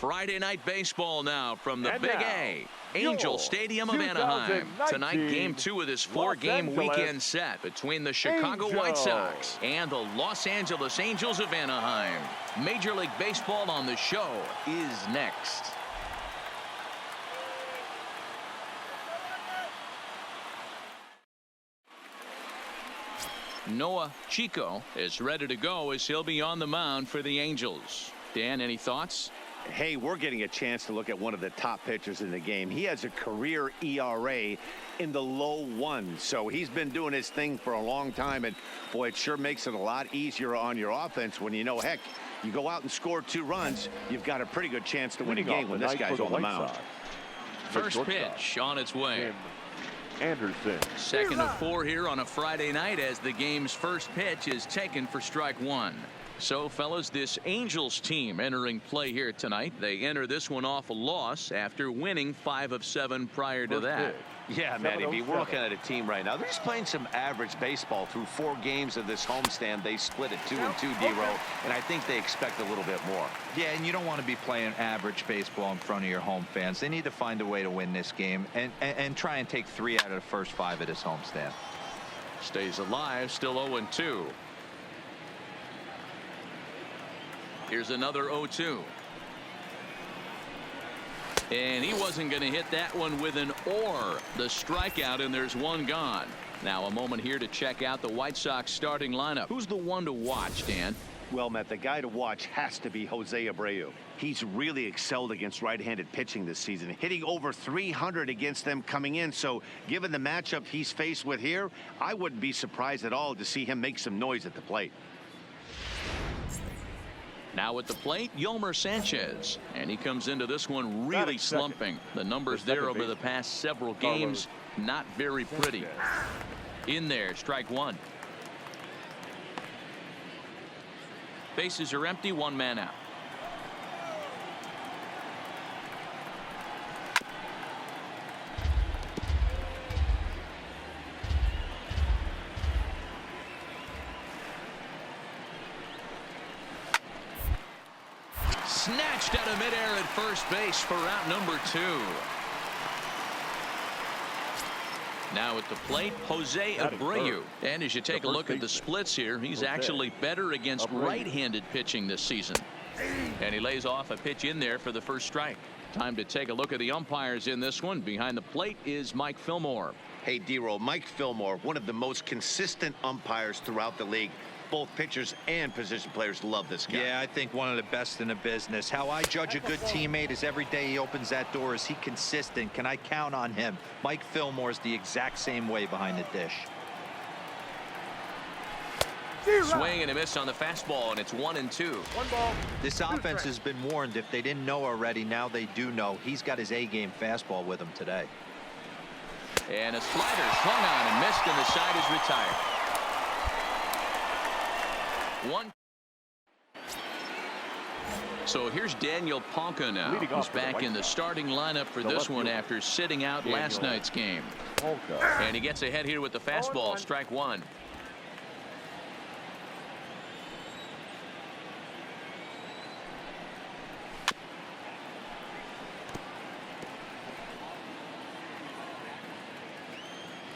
Friday night baseball now from the And Big now, A, Angel Stadium of Anaheim. Tonight, game 2 of this 4-game weekend set between the Chicago White Sox and the Los Angeles Angels of Anaheim. Major League Baseball on the show is next. Noel Checo is ready to go as he'll be on the mound for the Angels. Dan, any thoughts? Hey, we're getting a chance to look at one of the top pitchers in the game. He has a career ERA in the low ones, so he's been doing his thing for a long time, and boy, it sure makes it a lot easier on your offense when you know, heck, you go out and score 2 runs, you've got a pretty good chance to win a game when this guy's on the mound. First pitch on its way. Anderson. Second of 4 here on a Friday night as the game's first pitch is taken for strike 1. So, fellas, this Angels team entering play here tonight. They enter this one off a loss after winning 5 of 7 prior to that. Yeah, Matty B, we're looking at a team right now. They're just playing some average baseball through 4 games of this homestand. They split it 2-2, D-Row, and I think they expect a little bit more. Yeah, and you don't want to be playing average baseball in front of your home fans. They need to find a way to win this game and try and take 3 out of the first 5 of this homestand. Stays alive, still 0-2. Here's another 0-2. And he wasn't going to hit that one with an or. The strikeout, and there's one gone. Now a moment here to check out the White Sox starting lineup. Who's the one to watch, Dan? Well, Matt, the guy to watch has to be Jose Abreu. He's really excelled against right-handed pitching this season, hitting over 300 against them coming in. So given the matchup he's faced with here, I wouldn't be surprised at all to see him make some noise at the plate. Now at the plate, Yolmer Sanchez, and he comes into this one really slumping. The numbers there over the past several games, not very pretty. In there, strike 1. Bases are empty, 1 man out. Snatched out of midair at first base for out number 2. Now at the plate, Jose Abreu. And as you take a look at the splits here, he's actually better against right-handed pitching this season. And he lays off a pitch in there for the first strike. Time to take a look at the umpires in this one. Behind the plate is Mike Fillmore. Hey, D-Roll, Mike Fillmore, one of the most consistent umpires throughout the league. Both pitchers and position players love this guy. Yeah, I think one of the best in the business. How I judge a good teammate is every day he opens that door. Is he consistent? Can I count on him? Mike Fillmore is the exact same way behind the dish. Swing and a miss on the fastball, and it's 1-2. 1 ball. This offense has been warned. If they didn't know already, now they do know. He's got his A-game fastball with him today. And a slider swung on and missed, and the side is retired. 1. So here's Daniel Ponca now. He's back in the starting lineup for this one after sitting out last night's game. And he gets ahead here with the fastball, strike 1.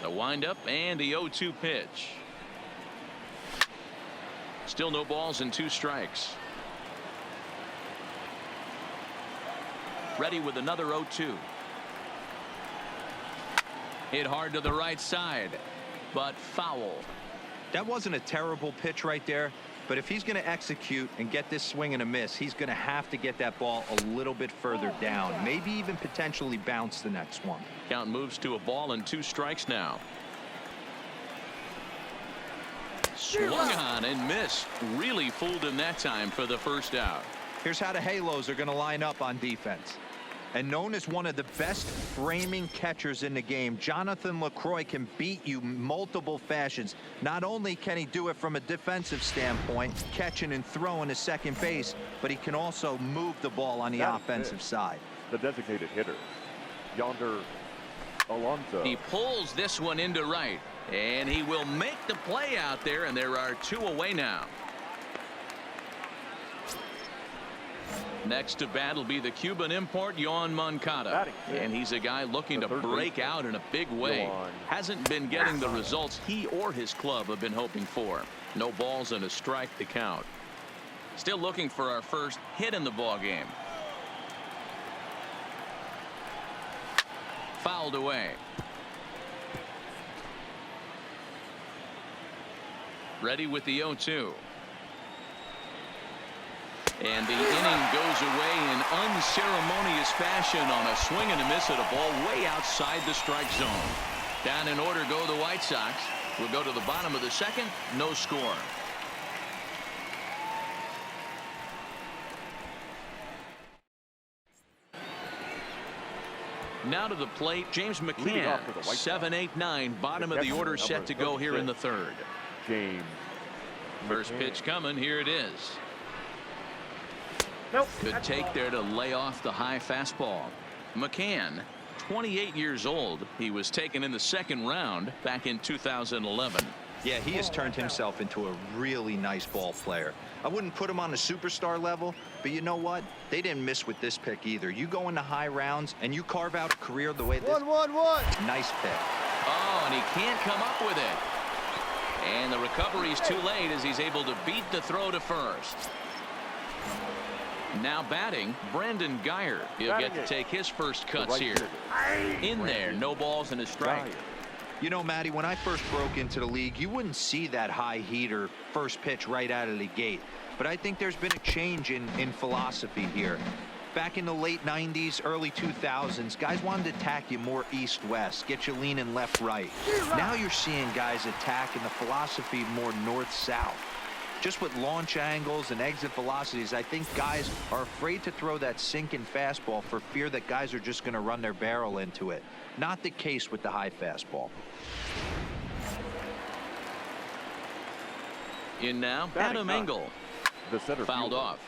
The windup and the 0-2 pitch. Still no balls and 2 strikes. Ready with another 0-2. Hit hard to the right side, but foul. That wasn't a terrible pitch right there, but if he's going to execute and get this swing and a miss, he's going to have to get that ball a little bit further down, maybe even potentially bounce the next one. Count moves to a ball and 2 strikes now. Swung on and missed. Really fooled him that time for the first out. Here's how the Halos are going to line up on defense. And known as one of the best framing catchers in the game, Jonathan LaCroix can beat you multiple fashions. Not only can he do it from a defensive standpoint, catching and throwing to second base, but he can also move the ball on the offensive side. The designated hitter, Yonder Alonso. He pulls this one into right, and he will make the play out there, and there are 2 away now. Next to bat will be the Cuban import Yoan Moncada, and he's a guy looking to break out in a big way. Hasn't been getting the results he or his club have been hoping for. No balls and a strike to count. Still looking for our first hit in the ball game. Fouled away. Ready with the 0-2. And the inning goes away in unceremonious fashion on a swing and a miss at a ball way outside the strike zone. Down in order go the White Sox. We'll go to the bottom of the second. No score. Now to the plate, James McCann. 7, 8, 9. Bottom of the order set to go here in the third. James. First pitch coming. Here it is. Good take there to lay off the high fastball. McCann, 28 years old. He was taken in the second round back in 2011. Yeah, he has turned himself into a really nice ball player. I wouldn't put him on a superstar level, but you know what? They didn't miss with this pick either. You go into high rounds and you carve out a career the way this. 1-1-1. Nice pick. Oh, and he can't come up with it. And the recovery's too late as he's able to beat the throw to first. Now batting, Brandon Guyer. He'll get to take his first cuts here. In there, no balls and a strike. You know, Matty, when I first broke into the league, you wouldn't see that high heater first pitch right out of the gate. But I think there's been a change in philosophy here. Back in the late 90s, early 2000s, guys wanted to attack you more east-west, get you leaning left-right. Now you're seeing guys attacking the philosophy more north-south. Just with launch angles and exit velocities, I think guys are afraid to throw that sinking fastball for fear that guys are just going to run their barrel into it. Not the case with the high fastball. In now, Adam Engel. The center fouled fielder, off.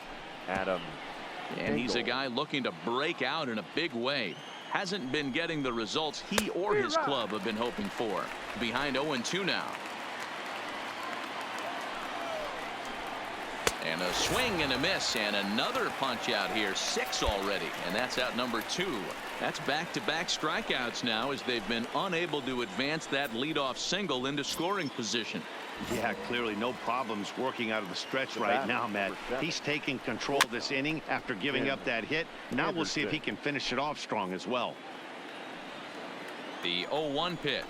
Adam. And he's a guy looking to break out in a big way. Hasn't been getting the results he or his club have been hoping for. Behind 0-2 now. And a swing and a miss and another punch out here. 6 already, and that's out number 2. That's back-to-back strikeouts now as they've been unable to advance that leadoff single into scoring position. Yeah, clearly no problems working out of the stretch right now, Matt. He's taking control of this inning after giving up that hit. Now we'll see if he can finish it off strong as well. The 0-1 pitch.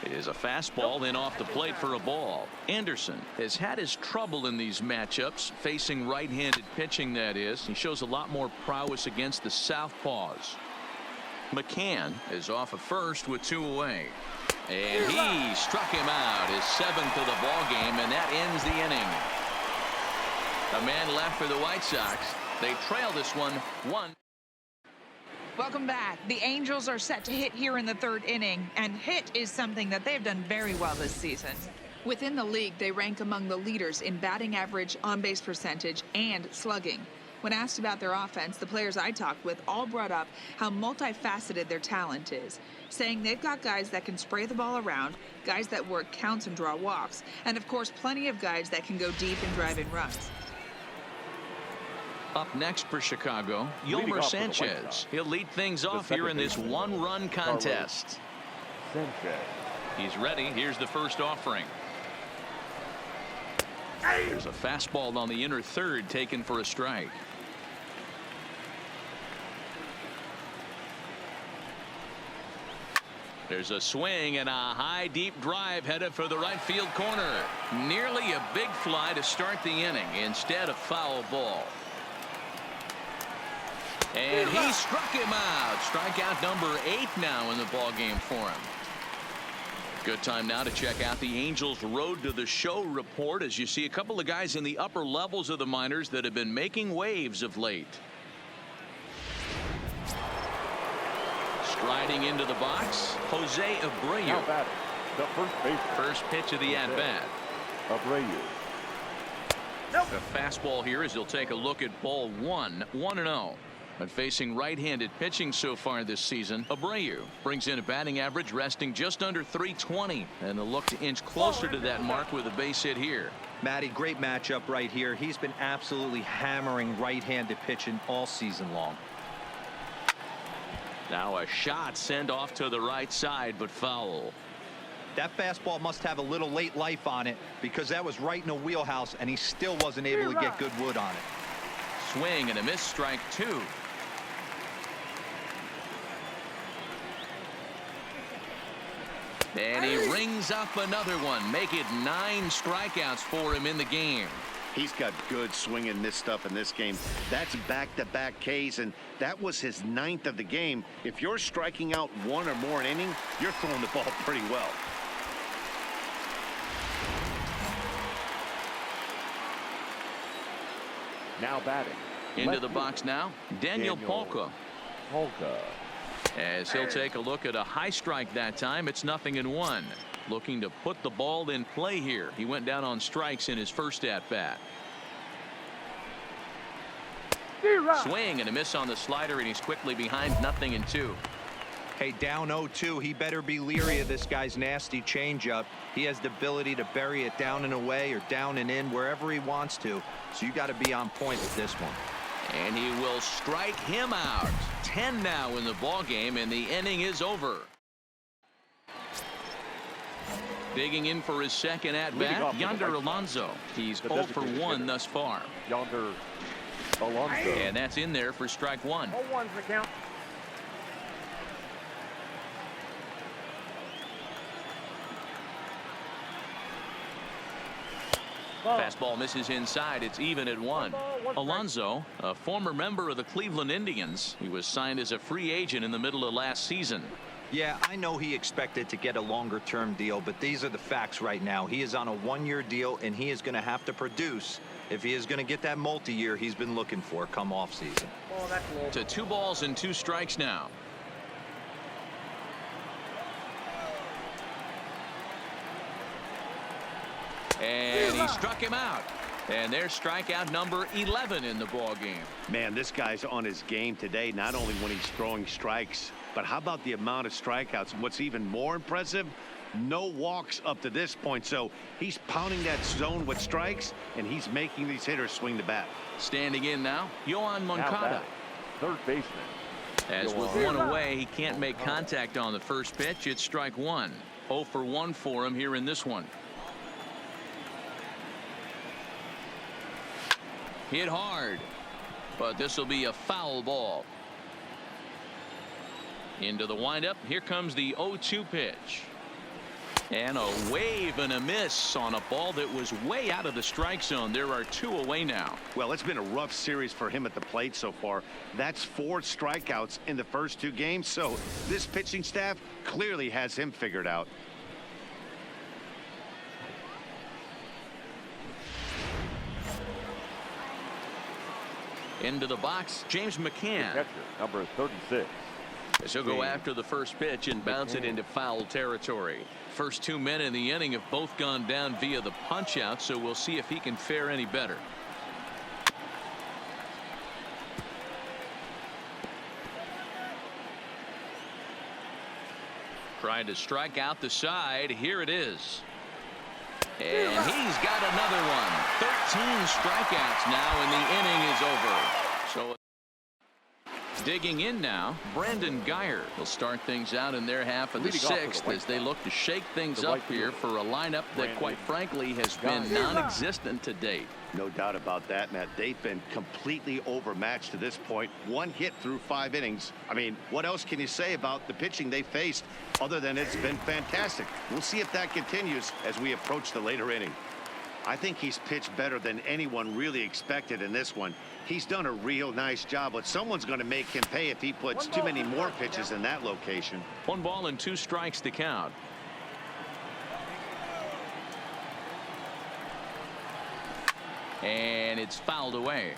It is a fastball in off the plate for a ball. Anderson has had his trouble in these matchups, facing right-handed pitching, that is. He shows a lot more prowess against the southpaws. McCann is off at first with 2 away. And he struck him out, his 7th of the ball game, and that ends the inning. A man left for the White Sox. They trail this one 1. Welcome back. The Angels are set to hit here in the third inning, and hit is something that they've done very well this season. Within the league, they rank among the leaders in batting average, on-base percentage, and slugging. When asked about their offense, the players I talked with all brought up how multifaceted their talent is, saying they've got guys that can spray the ball around, guys that work counts and draw walks, and of course plenty of guys that can go deep and drive in runs. Up next for Chicago, Yolmer Sanchez. He'll lead things off here in this one-run contest. Sanchez. He's ready. Here's the first offering. There's a fastball on the inner third taken for a strike. There's a swing and a high deep drive headed for the right field corner. Nearly a big fly to start the inning. Instead, a foul ball. And he struck him out. Strikeout number 8 now in the ball game for him. Good time now to check out the Angels Road to the Show report as you see a couple of guys in the upper levels of the minors that have been making waves of late. Striding into the box, Jose Abreu. The first baseman. First pitch of the at-bat. Abreu. The fastball here as he'll take a look at ball 1, 1-0. But facing right-handed pitching so far this season, Abreu brings in a batting average resting just under 320, and they'll look to inch closer to that mark with a base hit here. Matty, great matchup right here. He's been absolutely hammering right-handed pitching all season long. Now a shot sent off to the right side, but foul. That fastball must have a little late life on it because that was right in the wheelhouse, and he still wasn't able to get good wood on it. Swing and a miss, strike 2. And he rings up another one. Make it 9 strikeouts for him in the game. He's got good swing and miss stuff in this game. That's back-to-back Ks, and that was his 9th of the game. If you're striking out 1 or more an inning, you're throwing the ball pretty well. Now batting. Into the box now, Daniel Polka. As he'll take a look at a high strike that time. It's 0-1. Looking to put the ball in play here. He went down on strikes in his first at-bat. Swing and a miss on the slider, and he's quickly behind 0-2. Hey, down 0-2. He better be leery of this guy's nasty changeup. He has the ability to bury it down and away or down and in wherever he wants to. So you got to be on point with this one. And he will strike him out. 10 now in the ball game, and the inning is over. Digging in for his second at-bat, Yonder Alonso. He's 0 for 1 thus far. Yonder Alonso. And that's in there for strike 1. 0-1's the count. Fastball misses inside. It's even at 1. Alonso, a former member of the Cleveland Indians. He was signed as a free agent in the middle of last season. Yeah, I know he expected to get a longer-term deal, but these are the facts right now. He is on a 1-year deal, and he is going to have to produce if he is going to get that multi-year he's been looking for come off-season. To 2 balls and 2 strikes now. And he struck him out. And there's strikeout number 11 in the ball game. Man, this guy's on his game today, not only when he's throwing strikes, but how about the amount of strikeouts? What's even more impressive, no walks up to this point. So he's pounding that zone with strikes, and he's making these hitters swing the bat. Standing in now, Yohan Moncada. Third baseman. As with 1 away, he can't make contact on the first pitch. It's strike 1. 0 for 1 for him here in this one. Hit hard, but this will be a foul ball. Into the windup. Here comes the 0-2 pitch. And a wave and a miss on a ball that was way out of the strike zone. There are 2 away now. Well, it's been a rough series for him at the plate so far. That's 4 strikeouts in the first 2 games. So this pitching staff clearly has him figured out. Into the box, James McCann. Catcher, number 36. As he'll go after the first pitch and bounce it into foul territory. First 2 men in the inning have both gone down via the punch out, so we'll see if he can fare any better. Trying to strike out the side. Here it is. And he's got another one. 13 strikeouts now, and the inning is over. So digging in now, Brandon Guyer will start things out in their half of the 6th as they look to shake things up here for a lineup that, quite frankly, has been non-existent to date. No doubt about that, Matt. They've been completely overmatched to this point. 1 hit through 5 innings. I mean, what else can you say about the pitching they faced other than it's been fantastic? We'll see if that continues as we approach the later inning. I think he's pitched better than anyone really expected in this one. He's done a real nice job, but someone's going to make him pay if he puts too many more pitches in that location. 1 ball and 2 strikes to count. And it's fouled away.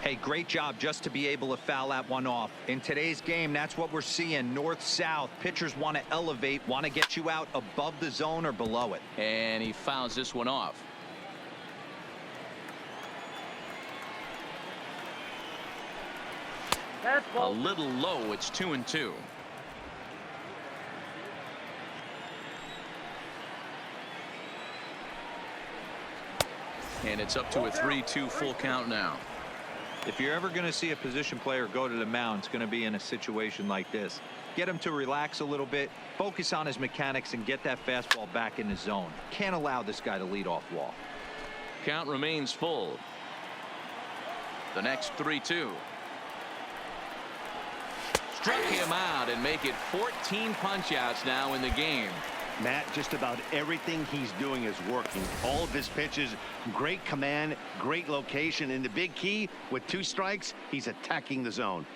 Hey, great job just to be able to foul that one off. In today's game, that's what we're seeing. North-south. Pitchers want to elevate, want to get you out above the zone or below it. And he fouls this one off. A little low. It's 2-2. And it's up to a 3-2 full count now. If you're ever going to see a position player go to the mound, it's going to be in a situation like this. Get him to relax a little bit, focus on his mechanics, and get that fastball back in his zone. Can't allow this guy to lead off wall. Count remains full. The next 3-2. Struck him out and make it 14 punch-outs now in the game. Matt, just about everything he's doing is working. All of his pitches, great command, great location, and the big key, with 2 strikes, he's attacking the zone.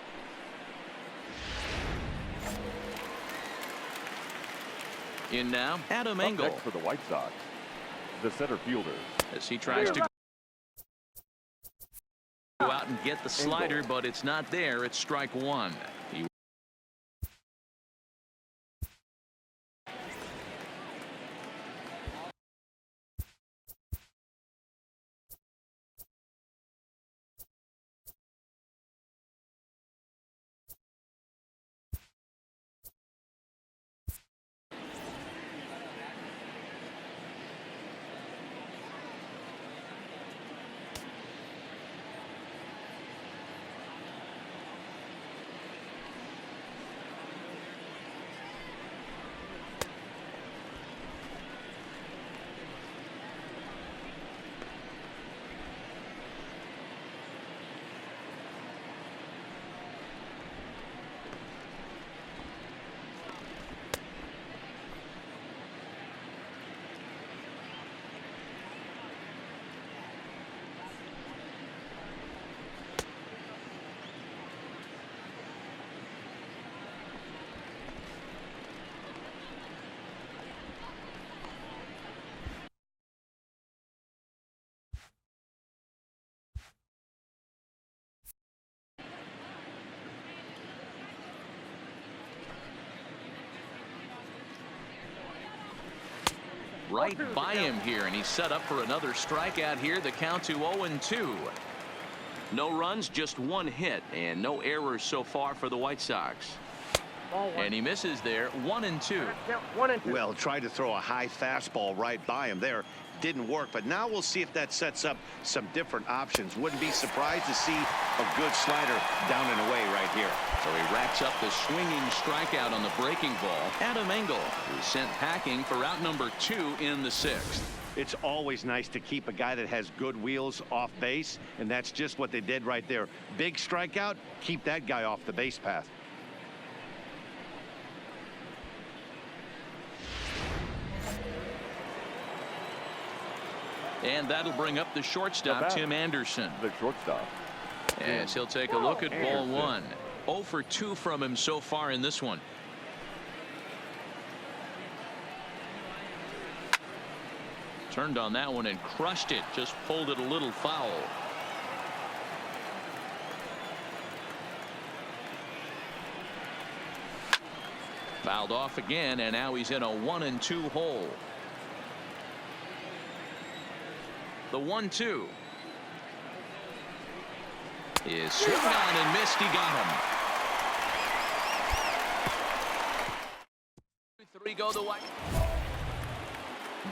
In now, Adam Up Engel. next for the White Sox, the center fielder. As he tries to go out and get the slider, but it's not there. It's strike 1. He right by him here, and he's set up for another strikeout here. The count to 0-2. No runs, just 1 hit, and no errors so far for the White Sox. And he misses there. 1-2. Well, tried to throw a high fastball right by him there. Didn't work, but now we'll see if that sets up some different options. Wouldn't be surprised to see a good slider down and away right here. So he racks up the swinging strikeout on the breaking ball. Adam Engel is sent packing for out number 2 in the 6th. It's always nice to keep a guy that has good wheels off base, and that's just what they did right there. Big strikeout, keep that guy off the base path. And that'll bring up the shortstop, Tim Anderson. The shortstop. As he'll take a look at ball 1. 0 for 2 from him so far in this one. Turned on that one and crushed it. Just pulled it a little foul. Fouled off again, and now he's in a 1-2 hole. The 1-2 is swung on and missed. He got him. 3 go the White.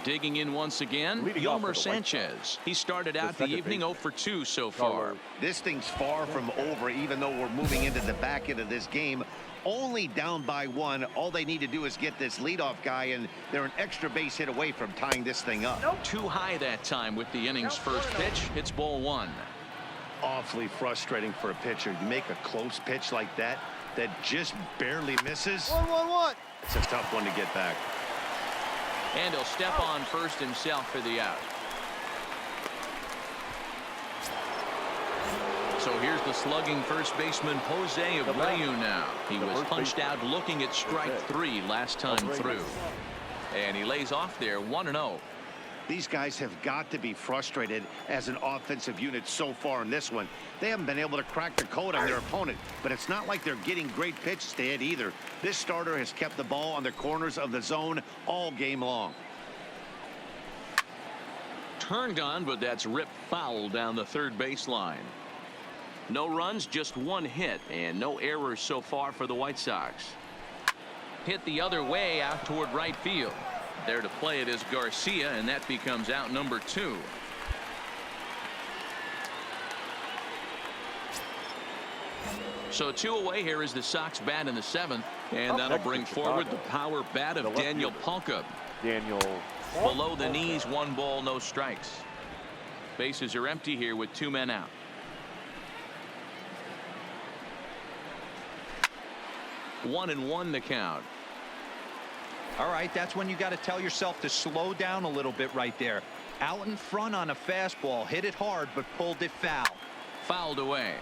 Digging in once again, Yolmer Sanchez. He started out the evening 0 for 2 so far. This thing's far from over, even though we're moving into the back end of this game. Only down by 1. All they need to do is get this leadoff guy, and they're an extra base hit away from tying this thing up. Too high that time with the inning's first pitch. It's ball 1. Awfully frustrating for a pitcher. You make a close pitch like that just barely misses. 1-1-1. It's a tough one to get back. And he'll step on first himself for the out. So here's the slugging first baseman Jose Abreu now. He was punched out looking at strike 3 last time through. And he lays off there 1-0. These guys have got to be frustrated as an offensive unit so far in this one. They haven't been able to crack the code on their opponent, but it's not like they're getting great pitches to hit either. This starter has kept the ball on the corners of the zone all game long. Turned on, but that's ripped foul down the third baseline. No runs, just 1 hit, and no errors so far for the White Sox. Hit the other way out toward right field. There to play it is Garcia, and that becomes out number 2. So 2 away here is the Sox bat in the 7th, and that'll bring forward the power bat of Daniel Palka. Below the knees, 1 ball, no strikes. Bases are empty here with 2 men out. One and one the count. All right, that's when you got to tell yourself to slow down a little bit right there. Out in front on a fastball, hit it hard, but pulled it foul. Fouled away.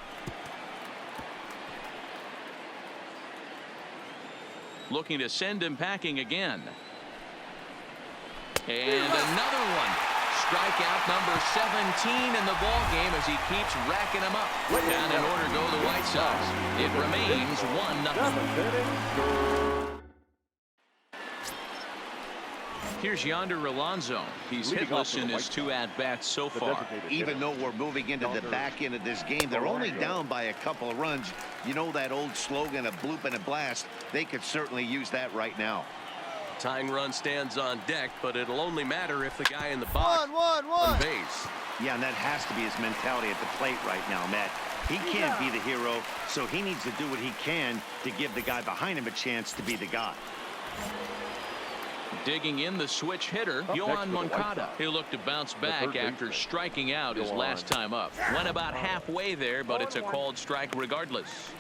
Looking to send him packing again. And another one. Strikeout number 17 in the ball game as he keeps racking them up. Down in order go the White Sox. It remains 1-0. Here's Yonder Alonso. He's hitless in his 2 at-bats so far. Even though we're moving into the back end of this game, they're only down by a couple of runs. You know that old slogan, a bloop and a blast. They could certainly use that right now. Tying run stands on deck, but it'll only matter if the guy in the box on base. Yeah, and that has to be his mentality at the plate right now, Matt. He can't be the hero, so he needs to do what he can to give the guy behind him a chance to be the guy. Digging in the switch hitter, Yohan Moncada. He'll look to bounce back after striking out his last time up. Went about halfway there, but it's a called strike regardless.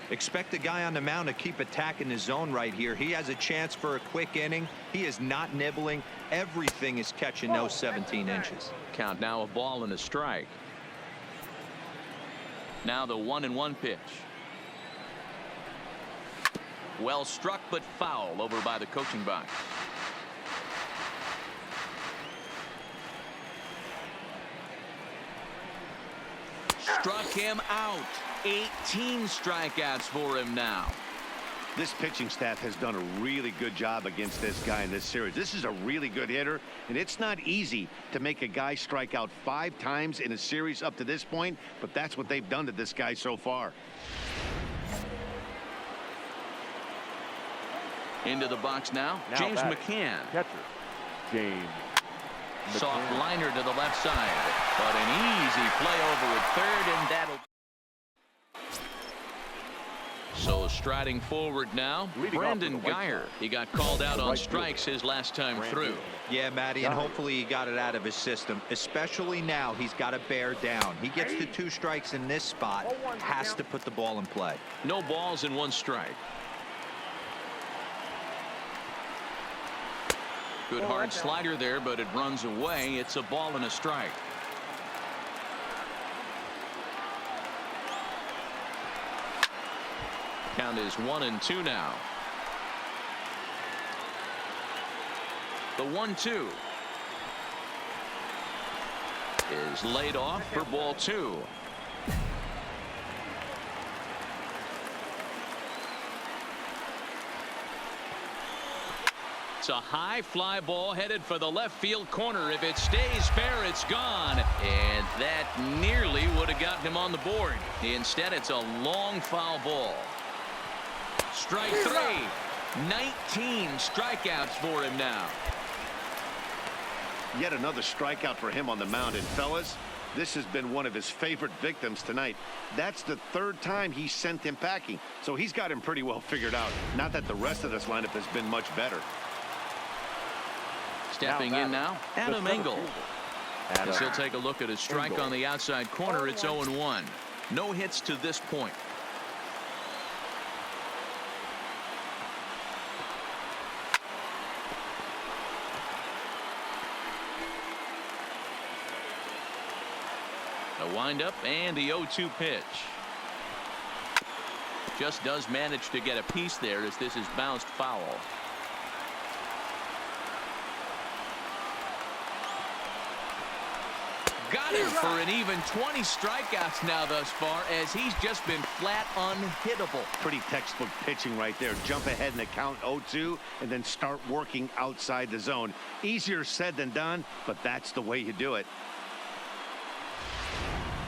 Expect the guy on the mound to keep attacking the zone right here. He has a chance for a quick inning. He is not nibbling. Everything is catching those 17 inches. Count now, a ball and a strike. Now the 1-1 pitch. Well struck, but foul over by the coaching box. Struck him out. 18 strikeouts for him now. This pitching staff has done a really good job against this guy in this series. This is a really good hitter, and it's not easy to make a guy strike out 5 times in a series up to this point, but that's what they've done to this guy so far. Into the box now James McCann. Catcher, James Soft liner to the left side, but an easy play over at third, and that'll. So striding forward now, Brandon Guyer. He got called out on strikes his last time through. Yeah, Matty, and hopefully he got it out of his system. Especially now, he's got to bear down. He gets the 2 strikes in this spot, has to put the ball in play. No balls and 1 strike. Good hard slider there, but it runs away. It's a ball and a strike. Count is 1-2 now. The 1-2 is laid off for ball 2. It's a high fly ball headed for the left field corner. If it stays fair, it's gone. And that nearly would have gotten him on the board. Instead, it's a long foul ball. Strike 3. 19 strikeouts for him now. Yet another strikeout for him on the mound. And fellas, this has been one of his favorite victims tonight. That's the 3rd time he sent him packing. So he's got him pretty well figured out. Not that the rest of this lineup has been much better. Stepping in now, Adam Engel. As he'll take a look at his strike on the outside corner. It's 0-1. No hits to this point. A windup and the 0-2 pitch. Just does manage to get a piece there as this is bounced foul. Got him for an even 20 strikeouts now thus far, as he's just been flat unhittable. Pretty textbook pitching right there. Jump ahead in the count 0-2 and then start working outside the zone. Easier said than done, but that's the way you do it.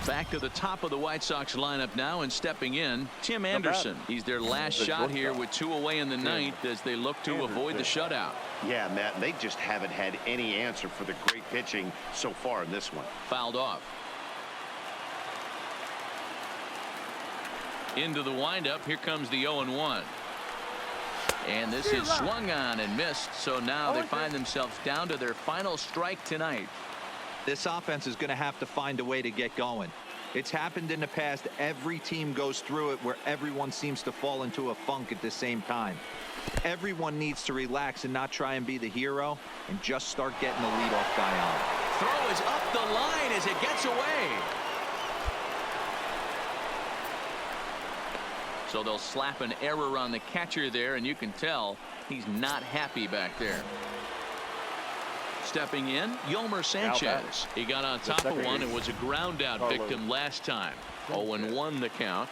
Back to the top of the White Sox lineup now, and stepping in, Tim Anderson. He's their last shot here with 2 away in the 9th as they look to avoid the shutout. Yeah, Matt, they just haven't had any answer for the great pitching so far in this one. Fouled off. Into the windup. Here comes the 0-1. And this is swung on and missed. So now they find themselves down to their final strike tonight. This offense is going to have to find a way to get going. It's happened in the past. Every team goes through it where everyone seems to fall into a funk at the same time. Everyone needs to relax and not try and be the hero and just start getting the leadoff guy on. Throw is up the line as it gets away. So they'll slap an error on the catcher there, and you can tell he's not happy back there. Stepping in, Yolmer Sanchez. He got on top of one and was a ground out victim last time. 0-1 the count.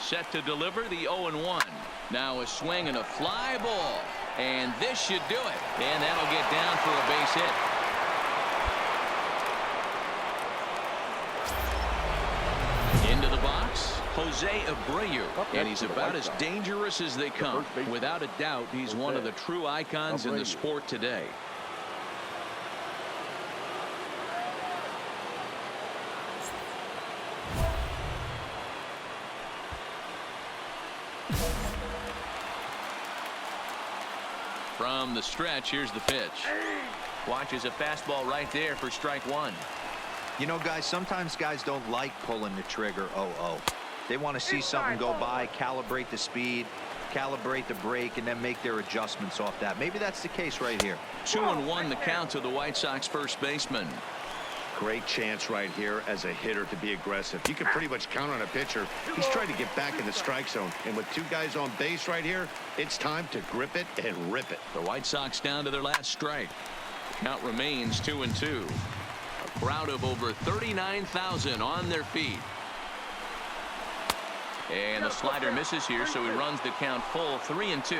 Set to deliver the 0-1. Now a swing and a fly ball. And this should do it. And that'll get down for a base hit. Into the box, Jose Abreu. And he's about as dangerous as they come. Without a doubt, he's one of the true icons in the sport today. From the stretch, here's the pitch. Watches a fastball right there for strike one. You know, guys, sometimes guys don't like pulling the trigger 0-0. They want to see something go by, calibrate the speed, calibrate the break, and then make their adjustments off that. Maybe that's the case right here. 2-1 the count to the White Sox first baseman. Great chance right here as a hitter to be aggressive. You can pretty much count on a pitcher. He's trying to get back in the strike zone. And with two guys on base right here, it's time to grip it and rip it. The White Sox down to their last strike. Count remains 2-2. A crowd of over 39,000 on their feet. And the slider misses here, so he runs the count full 3-2.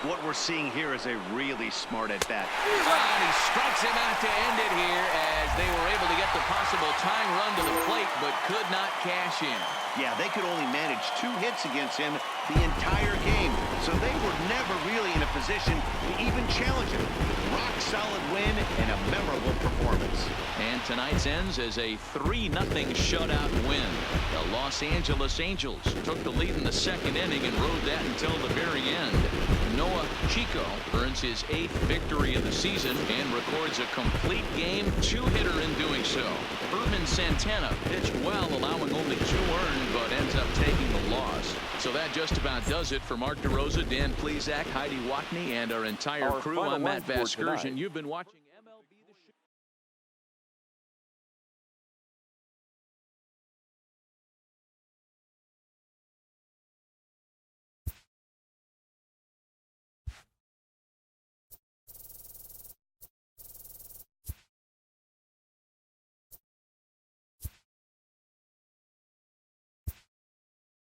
What we're seeing here is a really smart at-bat. And he strikes him out to end it here as they were able to get the possible tying run to the plate, but could not cash in. Yeah, they could only manage 2 hits against him the entire game, so they were never really in a position to even challenge him. Rock-solid win and a memorable performance. And tonight's ends as a 3-0 shutout win. The Los Angeles Angels took the lead in the second inning and rode that until the very end. Noel Checo earns his 8th victory of the season and records a complete game 2-hitter in doing so. Urban Santana pitched well, allowing only 2 earned, but ends up taking the loss. So that just about does it for Mark DeRosa, Dan Plesac, Heidi Watney, and our entire crew. I'm Matt Vasgersian. You've been watching.